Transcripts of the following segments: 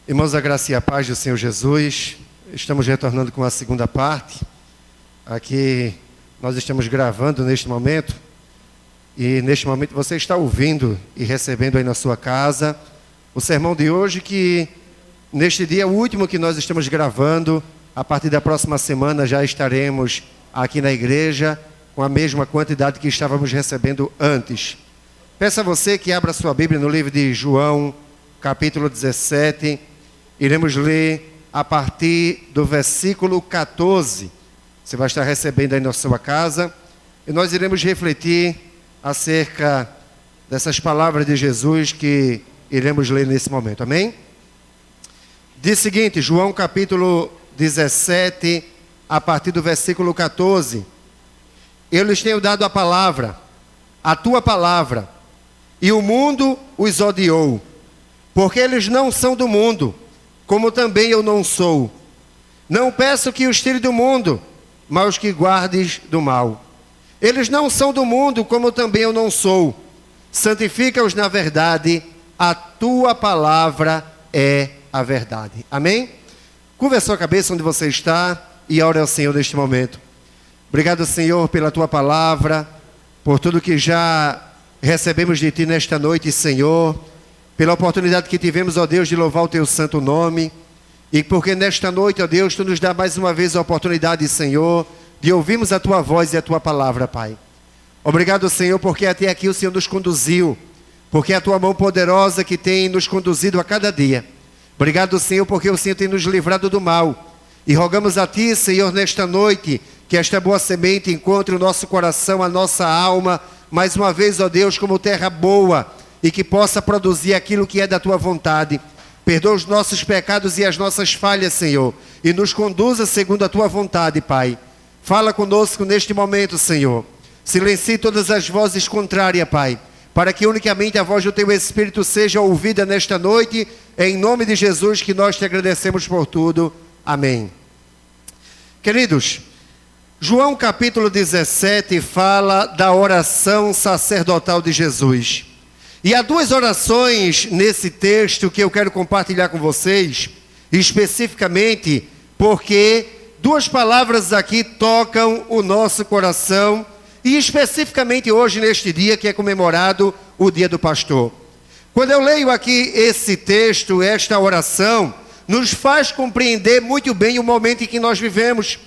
Irmãos, a graça e a paz do Senhor Jesus. Estamos retornando com a segunda parte. Aqui nós estamos gravando neste momento. E neste momento você está ouvindo e recebendo aí na sua casa o sermão de hoje, que neste dia é o último que nós estamos gravando. A partir da próxima semana já estaremos aqui na igreja com a mesma quantidade que estávamos recebendo antes. Peço a você que abra sua Bíblia no livro de João, capítulo 17. Iremos ler a partir do versículo 14. Você vai estar recebendo aí na sua casa. E nós iremos refletir acerca dessas palavras de Jesus que iremos ler nesse momento. Amém? Diz o seguinte, João capítulo 17, a partir do versículo 14. Eu lhes tenho dado a palavra, a tua palavra, e o mundo os odiou, porque eles não são do mundo, como também eu não sou. Não peço que os tire do mundo, mas os que guardes do mal. Eles não são do mundo, como também eu não sou. Santifica-os na verdade, a tua palavra é a verdade. Amém? Curva a sua cabeça onde você está e ore ao Senhor neste momento. Obrigado, Senhor, pela tua palavra, por tudo que já recebemos de ti nesta noite, Senhor, pela oportunidade que tivemos, ó Deus, de louvar o teu santo nome, e porque nesta noite, ó Deus, tu nos dá mais uma vez a oportunidade, Senhor, de ouvirmos a tua voz e a tua palavra, Pai. Obrigado, Senhor, porque até aqui o Senhor nos conduziu, porque é a tua mão poderosa que tem nos conduzido a cada dia. Obrigado, Senhor, porque o Senhor tem nos livrado do mal, e rogamos a ti, Senhor, nesta noite, que esta boa semente encontre o nosso coração, a nossa alma, mais uma vez, ó Deus, como terra boa, e que possa produzir aquilo que é da tua vontade. Perdoa os nossos pecados e as nossas falhas, Senhor, e nos conduza segundo a tua vontade, Pai. Fala conosco neste momento, Senhor. Silencie todas as vozes contrárias, Pai, para que unicamente a voz do teu Espírito seja ouvida nesta noite, em nome de Jesus, que nós te agradecemos por tudo. Amém. Queridos, João capítulo 17 fala da oração sacerdotal de Jesus. E há duas orações nesse texto que eu quero compartilhar com vocês, especificamente porque duas palavras aqui tocam o nosso coração, e especificamente hoje, neste dia que é comemorado o Dia do Pastor. Quando eu leio aqui esse texto, esta oração, nos faz compreender muito bem o momento em que nós vivemos.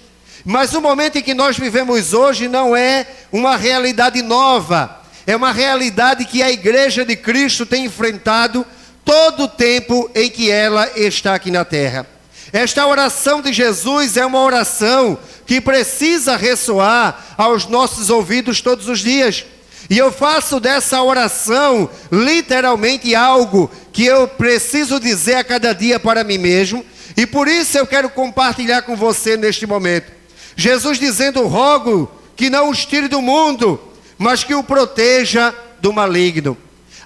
Mas o momento em que nós vivemos hoje não é uma realidade nova. É uma realidade que a Igreja de Cristo tem enfrentado todo o tempo em que ela está aqui na terra. Esta oração de Jesus é uma oração que precisa ressoar aos nossos ouvidos todos os dias. E eu faço dessa oração literalmente algo que eu preciso dizer a cada dia para mim mesmo. E por isso eu quero compartilhar com você neste momento. Jesus dizendo, rogo que não os tire do mundo, mas que o proteja do maligno.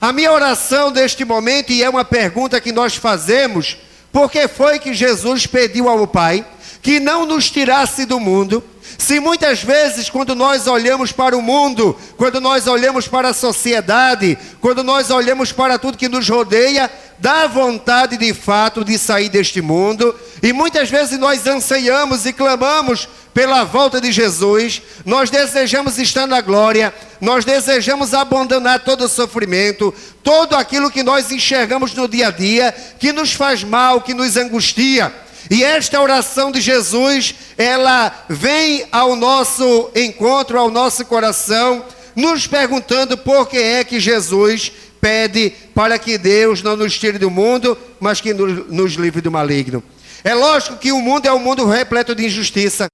A minha oração neste momento, e é uma pergunta que nós fazemos, por que foi que Jesus pediu ao Pai que não nos tirasse do mundo? Se muitas vezes quando nós olhamos para o mundo, quando nós olhamos para a sociedade, quando nós olhamos para tudo que nos rodeia, dá vontade de fato de sair deste mundo, e muitas vezes nós anseiamos e clamamos pela volta de Jesus, nós desejamos estar na glória, nós desejamos abandonar todo o sofrimento, todo aquilo que nós enxergamos no dia a dia, que nos faz mal, que nos angustia. E esta oração de Jesus, ela vem ao nosso encontro, ao nosso coração, nos perguntando por que é que Jesus pede para que Deus não nos tire do mundo, mas que nos livre do maligno. É lógico que o mundo é um mundo repleto de injustiça.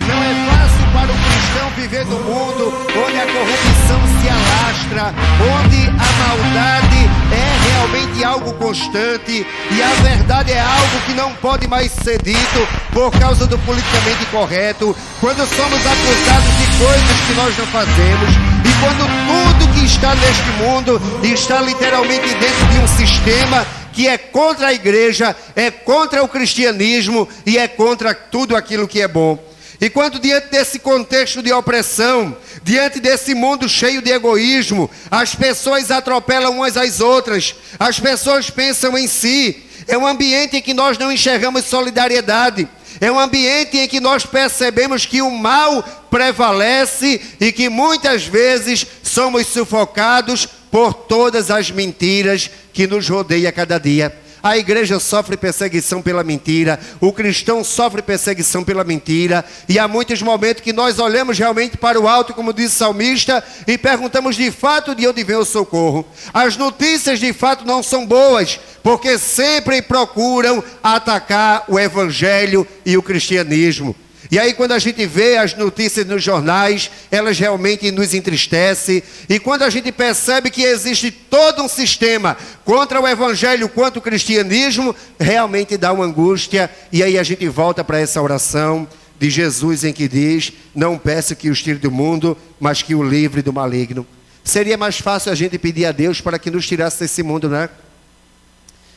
Não é fácil para o cristão viver no mundo onde a corrupção se alastra, onde a maldade é realmente algo constante e a verdade é algo que não pode mais ser dito por causa do politicamente correto, quando somos acusados de coisas que nós não fazemos e quando tudo que está neste mundo está literalmente dentro de um sistema que é contra a igreja, é contra o cristianismo e é contra tudo aquilo que é bom. E quando diante desse contexto de opressão, diante desse mundo cheio de egoísmo, as pessoas atropelam umas às outras, as pessoas pensam em si, é um ambiente em que nós não enxergamos solidariedade, é um ambiente em que nós percebemos que o mal prevalece e que muitas vezes somos sufocados por todas as mentiras que nos rodeiam a cada dia. A igreja sofre perseguição pela mentira, o cristão sofre perseguição pela mentira, e há muitos momentos que nós olhamos realmente para o alto, como diz o salmista, e perguntamos de fato de onde vem o socorro. As notícias de fato não são boas, porque sempre procuram atacar o evangelho e o cristianismo. E aí quando a gente vê as notícias nos jornais, elas realmente nos entristecem. E quando a gente percebe que existe todo um sistema contra o evangelho, contra o cristianismo, realmente dá uma angústia. E aí a gente volta para essa oração de Jesus em que diz: não peço que os tire do mundo, mas que o livre do maligno. Seria mais fácil a gente pedir a Deus para que nos tirasse desse mundo, né?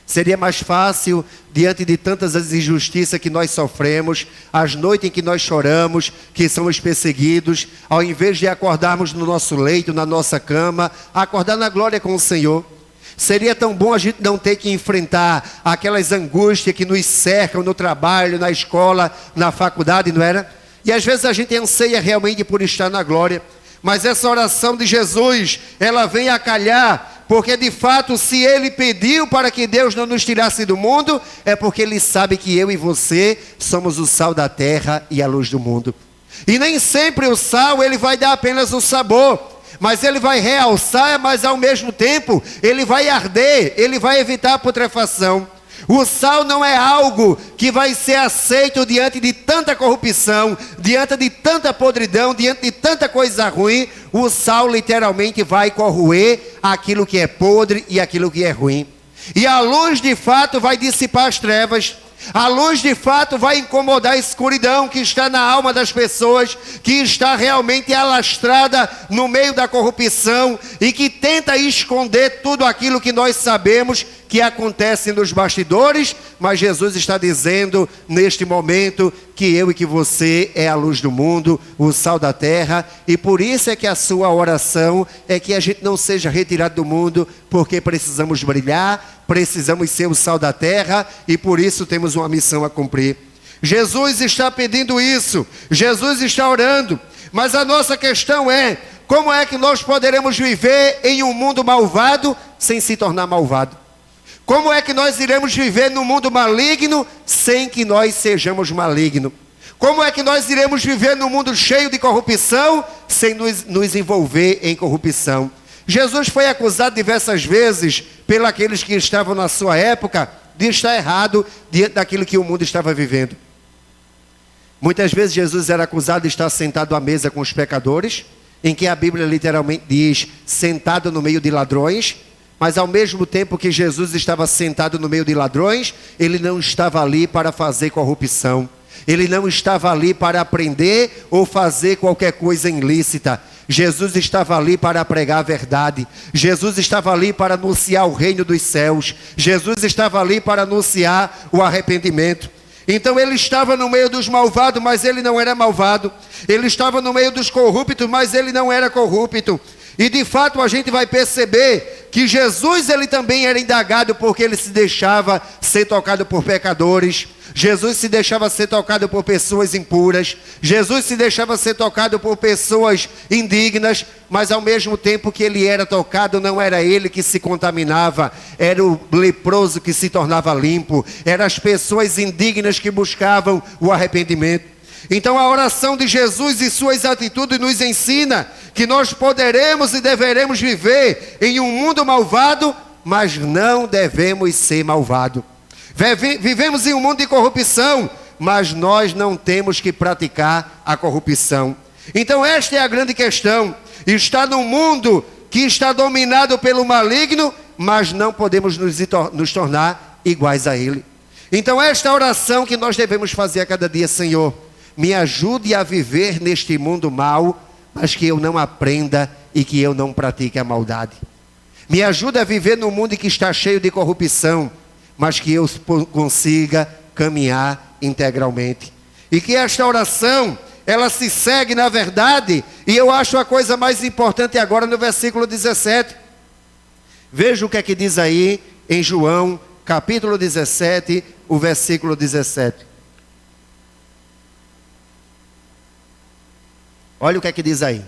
Seria mais fácil, diante de tantas injustiças que nós sofremos, as noites em que nós choramos, que somos perseguidos, ao invés de acordarmos no nosso leito, na nossa cama, acordar na glória com o Senhor. Seria tão bom a gente não ter que enfrentar aquelas angústias que nos cercam no trabalho, na escola, na faculdade, não era? E às vezes a gente anseia realmente por estar na glória. Mas essa oração de Jesus, ela vem a calhar, porque de fato, se ele pediu para que Deus não nos tirasse do mundo, é porque ele sabe que eu e você somos o sal da terra e a luz do mundo. E nem sempre o sal, ele vai dar apenas o sabor, mas ele vai realçar, mas ao mesmo tempo, ele vai arder, ele vai evitar a putrefação. O sal não é algo que vai ser aceito diante de tanta corrupção, diante de tanta podridão, diante de tanta coisa ruim. O sal literalmente vai corroer aquilo que é podre e aquilo que é ruim. E a luz de fato vai dissipar as trevas. A luz de fato vai incomodar a escuridão que está na alma das pessoas, que está realmente alastrada no meio da corrupção e que tenta esconder tudo aquilo que nós sabemos que acontece nos bastidores, mas Jesus está dizendo neste momento que eu e que você é a luz do mundo, o sal da terra, e por isso é que a sua oração é que a gente não seja retirado do mundo, porque precisamos brilhar, precisamos ser o sal da terra, e por isso temos uma missão a cumprir. Jesus está pedindo isso, Jesus está orando, mas a nossa questão é: como é que nós poderemos viver em um mundo malvado sem se tornar malvado? Como é que nós iremos viver no mundo maligno sem que nós sejamos malignos? Como é que nós iremos viver no mundo cheio de corrupção sem nos envolver em corrupção? Jesus foi acusado diversas vezes pelos aqueles que estavam na sua época de estar errado diante daquilo que o mundo estava vivendo. Muitas vezes Jesus era acusado de estar sentado à mesa com os pecadores, em que a Bíblia literalmente diz sentado no meio de ladrões. Mas ao mesmo tempo que Jesus estava sentado no meio de ladrões, ele não estava ali para fazer corrupção. Ele não estava ali para aprender ou fazer qualquer coisa ilícita. Jesus estava ali para pregar a verdade. Jesus estava ali para anunciar o reino dos céus. Jesus estava ali para anunciar o arrependimento. Então ele estava no meio dos malvados, mas ele não era malvado. Ele estava no meio dos corruptos, mas ele não era corrupto. E de fato a gente vai perceber que Jesus ele também era indagado porque ele se deixava ser tocado por pecadores. Jesus se deixava ser tocado por pessoas impuras. Jesus se deixava ser tocado por pessoas indignas. Mas ao mesmo tempo que ele era tocado, não era ele que se contaminava. Era o leproso que se tornava limpo. Eram as pessoas indignas que buscavam o arrependimento. Então a oração de Jesus e suas atitudes nos ensina que nós poderemos e deveremos viver em um mundo malvado, mas não devemos ser malvados. Vivemos em um mundo de corrupção, mas nós não temos que praticar a corrupção. Então esta é a grande questão. Está num mundo que está dominado pelo maligno, mas não podemos nos tornar iguais a ele. Então esta é a oração que nós devemos fazer a cada dia: Senhor, me ajude a viver neste mundo mau, mas que eu não aprenda e que eu não pratique a maldade. Me ajude a viver num mundo que está cheio de corrupção, mas que eu consiga caminhar integralmente. E que esta oração, ela se segue na verdade, e eu acho a coisa mais importante agora no versículo 17. Veja o que é que diz aí em João, capítulo 17, o versículo 17. Olha o que é que diz aí.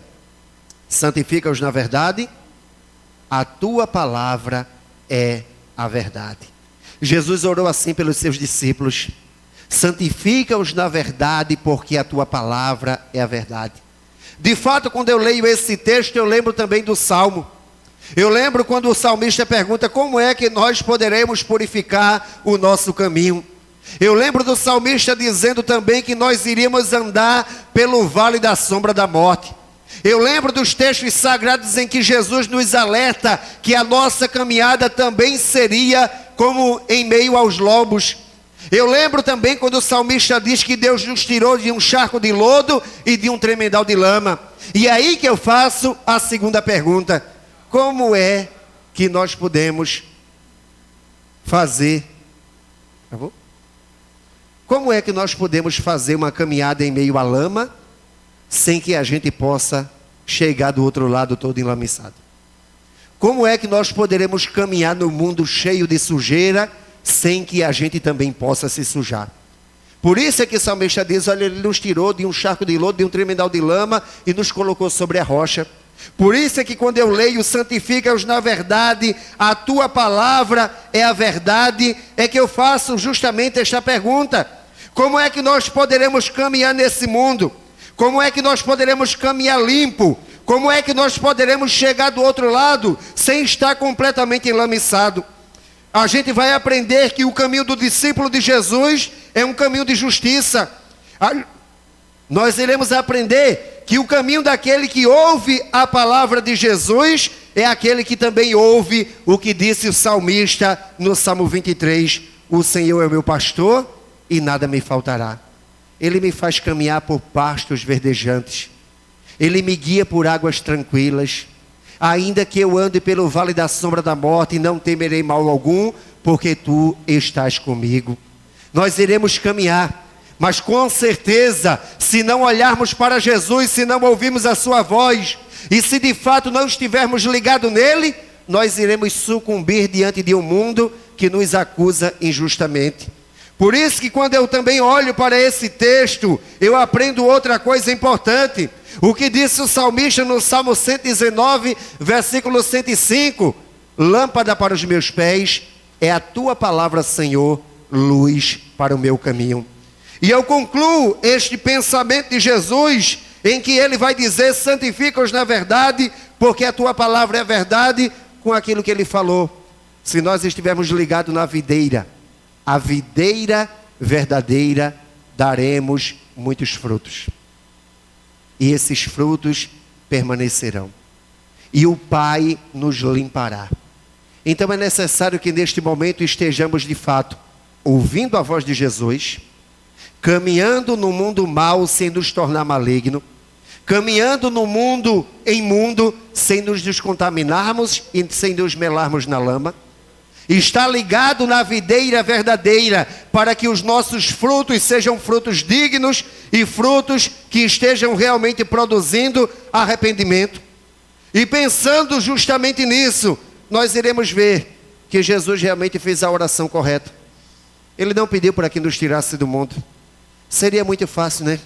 Santifica-os na verdade, a tua palavra é a verdade. Jesus orou assim pelos seus discípulos. Santifica-os na verdade, porque a tua palavra é a verdade. De fato, quando eu leio esse texto, eu lembro também do Salmo. Eu lembro quando o salmista pergunta como é que nós poderemos purificar o nosso caminho. Eu lembro do salmista dizendo também que nós iríamos andar pelo vale da sombra da morte. Eu lembro dos textos sagrados em que Jesus nos alerta que a nossa caminhada também seria como em meio aos lobos. Eu lembro também quando o salmista diz que Deus nos tirou de um charco de lodo e de um tremedal de lama. E é aí que eu faço a segunda pergunta. Como é que nós podemos fazer? Tá bom? Como é que nós podemos fazer uma caminhada em meio à lama sem que a gente possa chegar do outro lado todo enlamiçado? Como é que nós poderemos caminhar no mundo cheio de sujeira sem que a gente também possa se sujar? Por isso é que o salmista diz, olha, ele nos tirou de um charco de lodo, de um tremedal de lama e nos colocou sobre a rocha. Por isso é que quando eu leio, santifica-os na verdade, a tua palavra é a verdade, é que eu faço justamente esta pergunta. Como é que nós poderemos caminhar nesse mundo? Como é que nós poderemos caminhar limpo? Como é que nós poderemos chegar do outro lado sem estar completamente enlamiçado? A gente vai aprender que o caminho do discípulo de Jesus é um caminho de justiça. Nós iremos aprender que o caminho daquele que ouve a palavra de Jesus é aquele que também ouve o que disse o salmista no Salmo 23. O Senhor é o meu pastor e nada me faltará. Ele me faz caminhar por pastos verdejantes. Ele me guia por águas tranquilas. Ainda que eu ande pelo vale da sombra da morte, não temerei mal algum, porque tu estás comigo. Nós iremos caminhar. Mas com certeza, se não olharmos para Jesus, se não ouvirmos a sua voz, e se de fato não estivermos ligados nele, nós iremos sucumbir diante de um mundo que nos acusa injustamente. Por isso que quando eu também olho para esse texto, eu aprendo outra coisa importante. O que disse o salmista no Salmo 119, versículo 105, lâmpada para os meus pés, é a tua palavra, Senhor, luz para o meu caminho. E eu concluo este pensamento de Jesus, em que ele vai dizer, santifica-os na verdade, porque a tua palavra é verdade, com aquilo que ele falou. Se nós estivermos ligados na videira, a videira verdadeira, daremos muitos frutos. E esses frutos permanecerão. E o Pai nos limpará. Então é necessário que neste momento estejamos de fato ouvindo a voz de Jesus, caminhando no mundo mau sem nos tornar maligno, caminhando no mundo imundo sem nos descontaminarmos e sem nos melarmos na lama. Está ligado na videira verdadeira para que os nossos frutos sejam frutos dignos e frutos que estejam realmente produzindo arrependimento. E pensando justamente nisso, nós iremos ver que Jesus realmente fez a oração correta. Ele não pediu para que nos tirasse do mundo. Seria muito fácil, né?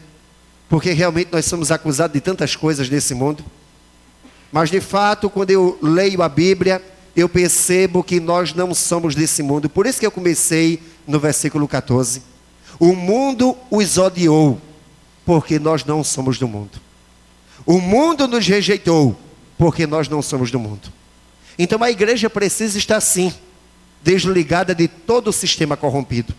Porque realmente nós somos acusados de tantas coisas nesse mundo. Mas de fato, quando eu leio a Bíblia, eu percebo que nós não somos desse mundo. Por isso que eu comecei no versículo 14. O mundo os odiou, porque nós não somos do mundo. O mundo nos rejeitou, porque nós não somos do mundo. Então a igreja precisa estar sim, desligada de todo o sistema corrompido.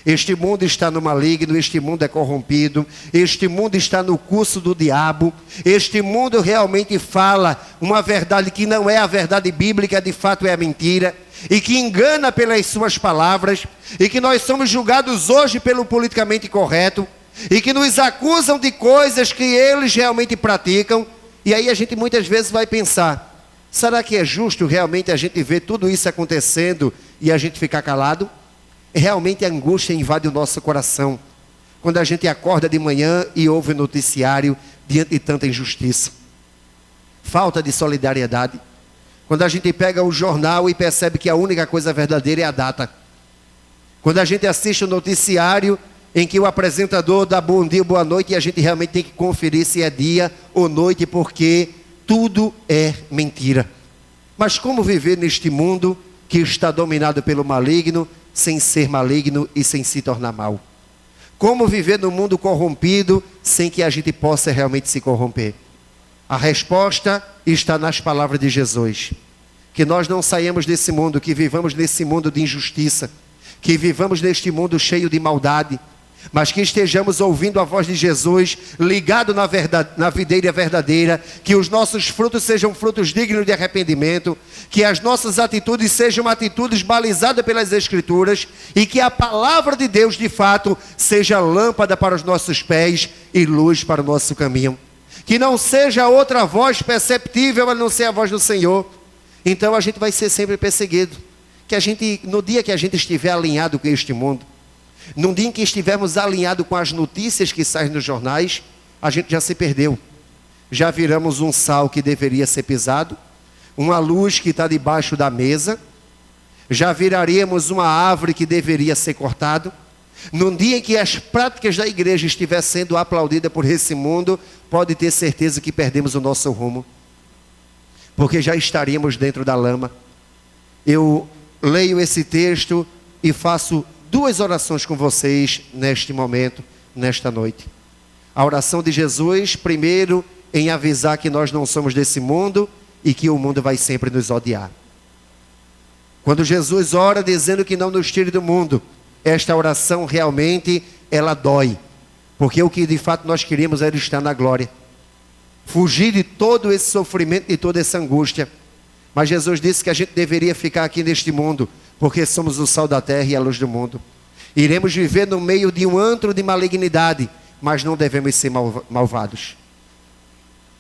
Este mundo está no maligno, este mundo é corrompido, este mundo está no curso do diabo, este mundo realmente fala uma verdade que não é a verdade bíblica, de fato é a mentira, e que engana pelas suas palavras, e que nós somos julgados hoje pelo politicamente correto, e que nos acusam de coisas que eles realmente praticam, e aí a gente muitas vezes vai pensar, será que é justo realmente a gente ver tudo isso acontecendo e a gente ficar calado? Realmente a angústia invade o nosso coração quando a gente acorda de manhã e ouve o noticiário diante de tanta injustiça. Falta de solidariedade. Quando a gente pega o jornal e percebe que a única coisa verdadeira é a data. Quando a gente assiste o noticiário em que o apresentador dá bom dia, boa noite, e a gente realmente tem que conferir se é dia ou noite, porque tudo é mentira. Mas como viver neste mundo que está dominado pelo maligno, sem ser maligno e sem se tornar mal? Como viver no mundo corrompido, sem que a gente possa realmente se corromper? A resposta está nas palavras de Jesus. Que nós não saiamos desse mundo, que vivamos nesse mundo de injustiça, que vivamos neste mundo cheio de maldade, mas que estejamos ouvindo a voz de Jesus, ligado na videira verdadeira, que os nossos frutos sejam frutos dignos de arrependimento, que as nossas atitudes sejam atitudes balizadas pelas Escrituras, e que a palavra de Deus, de fato, seja lâmpada para os nossos pés e luz para o nosso caminho. Que não seja outra voz perceptível a não ser a voz do Senhor. Então a gente vai ser sempre perseguido. Que a gente, no dia que a gente estiver alinhado com este mundo, num dia em que estivermos alinhados com as notícias que saem nos jornais, a gente já se perdeu. Já viramos um sal que deveria ser pisado, uma luz que está debaixo da mesa, já viraríamos uma árvore que deveria ser cortada. Num dia em que as práticas da igreja estiver sendo aplaudidas por esse mundo, pode ter certeza que perdemos o nosso rumo, porque já estaríamos dentro da lama. Eu leio esse texto e faço 2 orações com vocês neste momento, nesta noite. A oração de Jesus, primeiro, em avisar que nós não somos desse mundo e que o mundo vai sempre nos odiar. Quando Jesus ora dizendo que não nos tire do mundo, esta oração realmente, ela dói. Porque o que de fato nós queríamos era estar na glória. Fugir de todo esse sofrimento e toda essa angústia. Mas Jesus disse que a gente deveria ficar aqui neste mundo, porque somos o sal da terra e a luz do mundo. Iremos viver no meio de um antro de malignidade, mas não devemos ser malvados.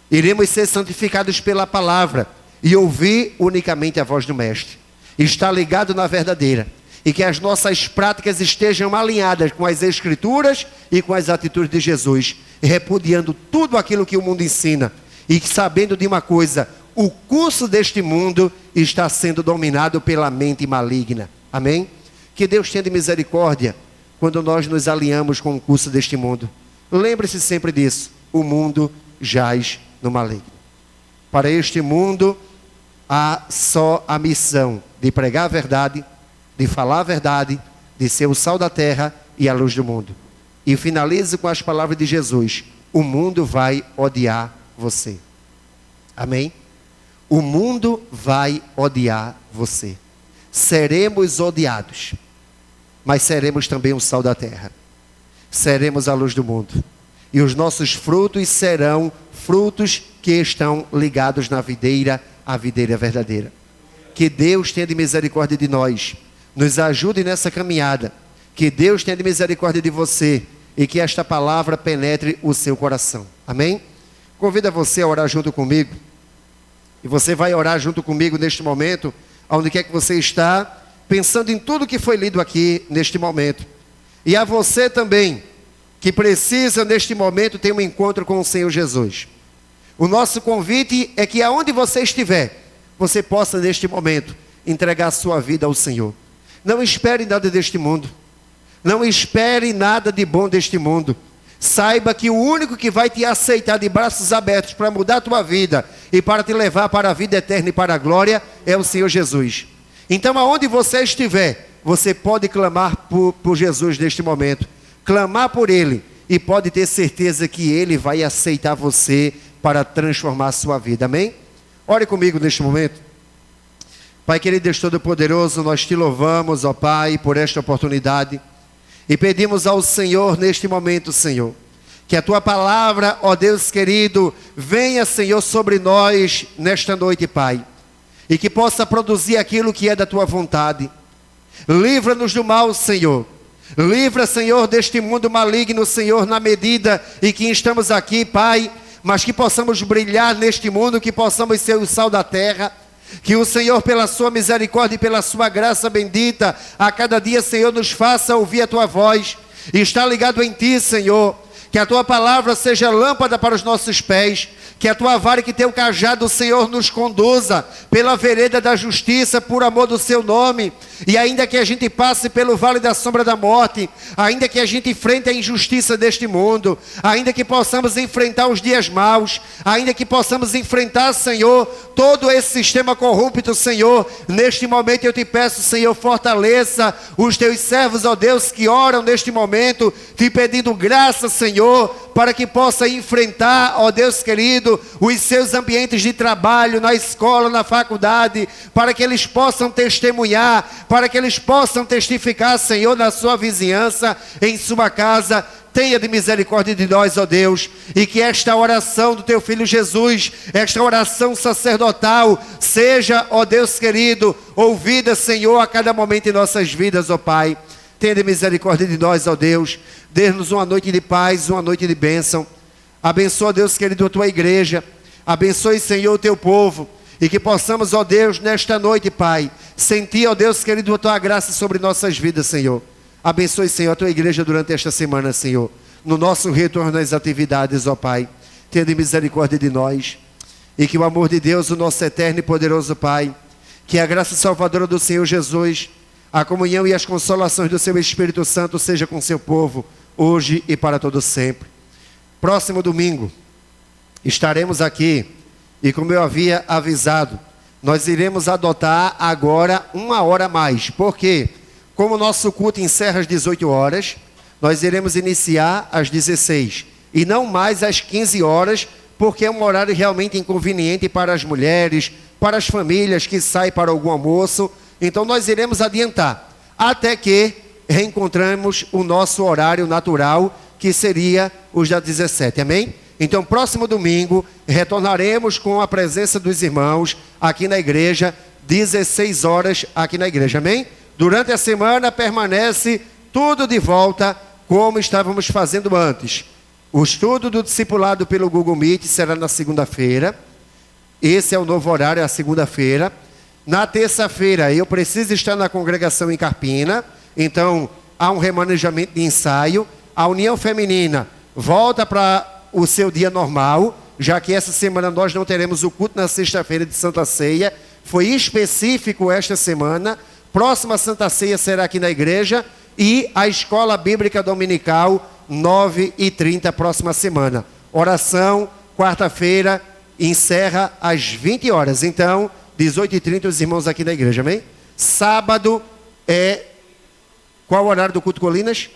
Iremos ser santificados pela palavra e ouvir unicamente a voz do Mestre. Estar ligado na verdadeira. E que as nossas práticas estejam alinhadas com as Escrituras e com as atitudes de Jesus, repudiando tudo aquilo que o mundo ensina, e sabendo de uma coisa: o curso deste mundo está sendo dominado pela mente maligna. Amém? Que Deus tenha de misericórdia quando nós nos alinhamos com o curso deste mundo. Lembre-se sempre disso: o mundo jaz no maligno. Para este mundo há só a missão de pregar a verdade, de falar a verdade, de ser o sal da terra e a luz do mundo. E finalize com as palavras de Jesus: o mundo vai odiar você. Amém? O mundo vai odiar você. Seremos odiados, mas seremos também o sal da terra. Seremos a luz do mundo. E os nossos frutos serão frutos que estão ligados na videira, a videira verdadeira. Que Deus tenha de misericórdia de nós. Nos ajude nessa caminhada. Que Deus tenha de misericórdia de você. E que esta palavra penetre o seu coração. Amém? Convido você a orar junto comigo. E você vai orar junto comigo neste momento, onde quer que você está, pensando em tudo que foi lido aqui neste momento. E a você também, que precisa neste momento ter um encontro com o Senhor Jesus. O nosso convite é que aonde você estiver, você possa neste momento entregar a sua vida ao Senhor. Não espere nada deste mundo. Não espere nada de bom deste mundo. Saiba que o único que vai te aceitar de braços abertos para mudar a tua vida e para te levar para a vida eterna e para a glória é o Senhor Jesus. Então aonde você estiver, você pode clamar por Jesus neste momento. Clamar por Ele e pode ter certeza que Ele vai aceitar você para transformar a sua vida. Amém? Ore comigo neste momento. Pai querido, Deus Todo-Poderoso, nós te louvamos, ó Pai, por esta oportunidade. E pedimos ao Senhor neste momento, Senhor, que a Tua palavra, ó Deus querido, venha, Senhor, sobre nós nesta noite, Pai. E que possa produzir aquilo que é da Tua vontade. Livra-nos do mal, Senhor. Livra, Senhor, deste mundo maligno, Senhor, na medida em que estamos aqui, Pai. Mas que possamos brilhar neste mundo, que possamos ser o sal da terra. Que o Senhor, pela sua misericórdia e pela sua graça bendita, a cada dia, Senhor, nos faça ouvir a tua voz e estar ligado em ti, Senhor. Que a tua palavra seja lâmpada para os nossos pés, que a tua vara e que teu cajado, Senhor, nos conduza pela vereda da justiça, por amor do seu nome. E ainda que a gente passe pelo vale da sombra da morte, ainda que a gente enfrente a injustiça deste mundo, ainda que possamos enfrentar os dias maus, ainda que possamos enfrentar, Senhor, todo esse sistema corrupto, Senhor, neste momento eu te peço, Senhor, fortaleça os teus servos, ó Deus, que oram neste momento, te pedindo graça, Senhor, para que possa enfrentar, ó Deus querido, os seus ambientes de trabalho, na escola, na faculdade, para que eles possam testemunhar, para que eles possam testificar, Senhor, na sua vizinhança, em sua casa. Tenha de misericórdia de nós, ó Deus, e que esta oração do teu Filho Jesus, esta oração sacerdotal, seja, ó Deus querido, ouvida, Senhor, a cada momento em nossas vidas, ó Pai. Tenha de misericórdia de nós, ó Deus. Dê-nos uma noite de paz, uma noite de bênção. Abençoa, Deus querido, a tua igreja. Abençoe, Senhor, o teu povo. E que possamos, ó Deus, nesta noite, Pai, sentir, ó Deus querido, a tua graça sobre nossas vidas, Senhor. Abençoe, Senhor, a tua igreja durante esta semana, Senhor. No nosso retorno às atividades, ó Pai. Tenha de misericórdia de nós. E que o amor de Deus, o nosso eterno e poderoso Pai, que a graça salvadora do Senhor Jesus, a comunhão e as consolações do seu Espírito Santo seja com seu povo, hoje e para todo sempre. Próximo domingo, estaremos aqui, e como eu havia avisado, nós iremos adotar agora 1 hora a mais. Por quê? Como o nosso culto encerra às 18 horas, nós iremos iniciar às 16, e não mais às 15 horas, porque é um horário realmente inconveniente para as mulheres, para as famílias que saem para algum almoço. Então nós iremos adiantar, até que reencontramos o nosso horário natural, que seria os das 17, amém? Então próximo domingo, retornaremos com a presença dos irmãos aqui na igreja, 16 horas aqui na igreja, amém? Durante a semana permanece tudo de volta como estávamos fazendo antes. O estudo do discipulado pelo Google Meet será na segunda-feira, esse é o novo horário, é a segunda-feira. Na terça-feira eu preciso estar na congregação em Carpina, então há um remanejamento de ensaio. A União Feminina volta para o seu dia normal, já que essa semana nós não teremos o culto na sexta-feira de Santa Ceia, foi específico esta semana. Próxima Santa Ceia será aqui na igreja, e a Escola Bíblica Dominical, 9h30, próxima semana. Oração, quarta-feira, encerra às 20 horas, então 18h30 os irmãos aqui na igreja, amém? Sábado é... Qual o horário do culto Colinas?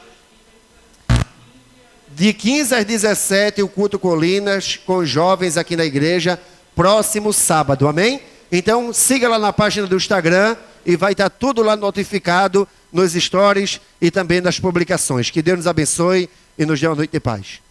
De 15 às 17, o culto Colinas, com os jovens aqui na igreja, próximo sábado, amém? Então siga lá na página do Instagram, e vai estar tudo lá notificado nos stories e também nas publicações. Que Deus nos abençoe e nos dê uma noite de paz.